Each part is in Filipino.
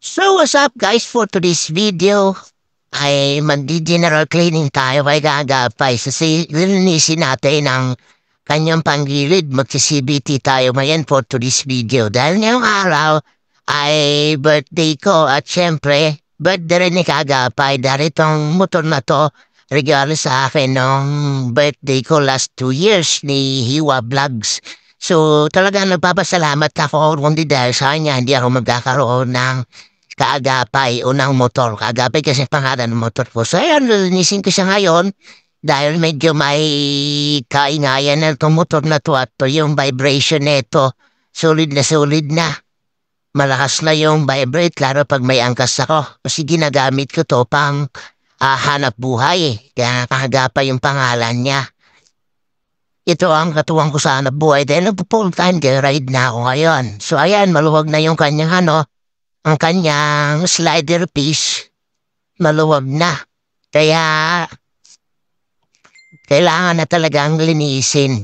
So what's up guys, for today's video ay magdi-general cleaning tayo kay Gagapay. Lilinisin natin ang kanyang panggilid. Magsi-CBT tayo ngayon for today's video. Dahil ngayong araw ay birthday ko at syempre birthday rin ni Gagapay. Dahil itong motor na to regalo sa akin nung birthday ko last 2 years ni Hiwa Vlogs. So talagang nagpapasalamat ako kundi dahil sa kanya hindi ako magkakaroon ng Kaagapay, unang motor. Kaagapay kasi pangalan ng motor ko. So ayan, linisin ko siya ngayon dahil medyo may kaingayan na itong motor na to at yung vibration nito. Solid na. Malakas na yung vibrate, lalo pag may angkas ako. Kasi ginagamit ko to pang hanap buhay. Kaya Kaagapay yung pangalan niya. Ito ang katuwang ko sa hanap buhay dahil nagpo-full time ride na ako ngayon. So ayan, maluwag na yung kanyang ang kanyang slider piece, maluwag na. Kaya, kailangan na talagang linisin.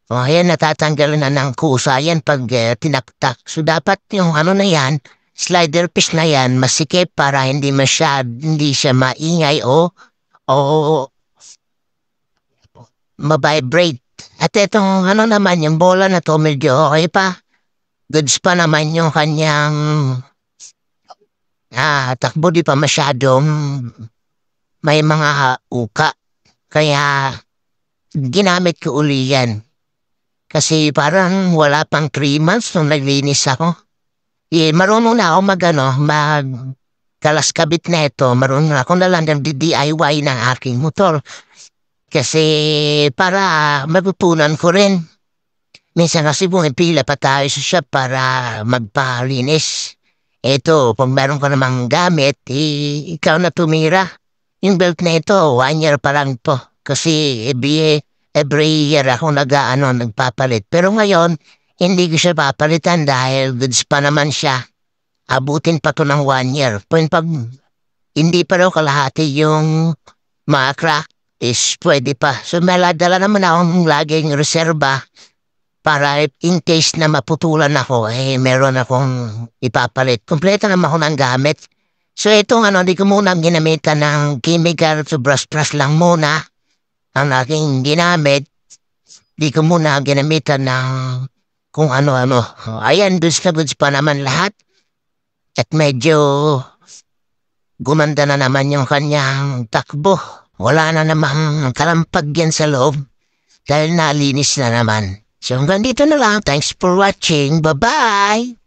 O, ayan, natatanggal na ng kusa yan pag tinaktak. So, dapat yung na yan, slider piece na yan, masikip para hindi siya maingay o mabibrate. At itong naman, yung bola na to, medyo okay pa. Goods pa naman yung kanyang takbo, di pa masyadong may mga uka. Kaya ginamit ko uli yan. Kasi parang wala pang 3 months nung naglinis ako. Marunong na ako magkalaskabit na ito. Marunong na ako na lang ng DIY ng aking motor. Kasi para mapupunan ko rin. Minsan kasi pumipila pa tayo sa shop para magpalinis. Eto, pag meron ka namang gamit, ikaw na tumira. Yung belt na ito, 1 year pa lang to. Kasi every year ako nagpapalit. Pero ngayon, hindi ko siya papalitan dahil goods pa naman siya. Abutin pa to ng 1 year. Pag hindi pa raw kalahati yung crack is pwede pa. So dala naman akong laging reserba. Para in case na maputulan ako, meron akong ipapalit. Kompleto naman ako ng gamit. So itong di ko muna ginamitan ng chemical, so brush lang muna ang aking ginamit. Di ko muna ginamitan ng kung ano-ano. Ayan, goods pa naman lahat. At medyo gumanda na naman yung kanyang takbo. Wala na namang kalampag yan sa loob dahil nalinis na naman. So hanggang dito na lang. Thanks for watching. Bye-bye!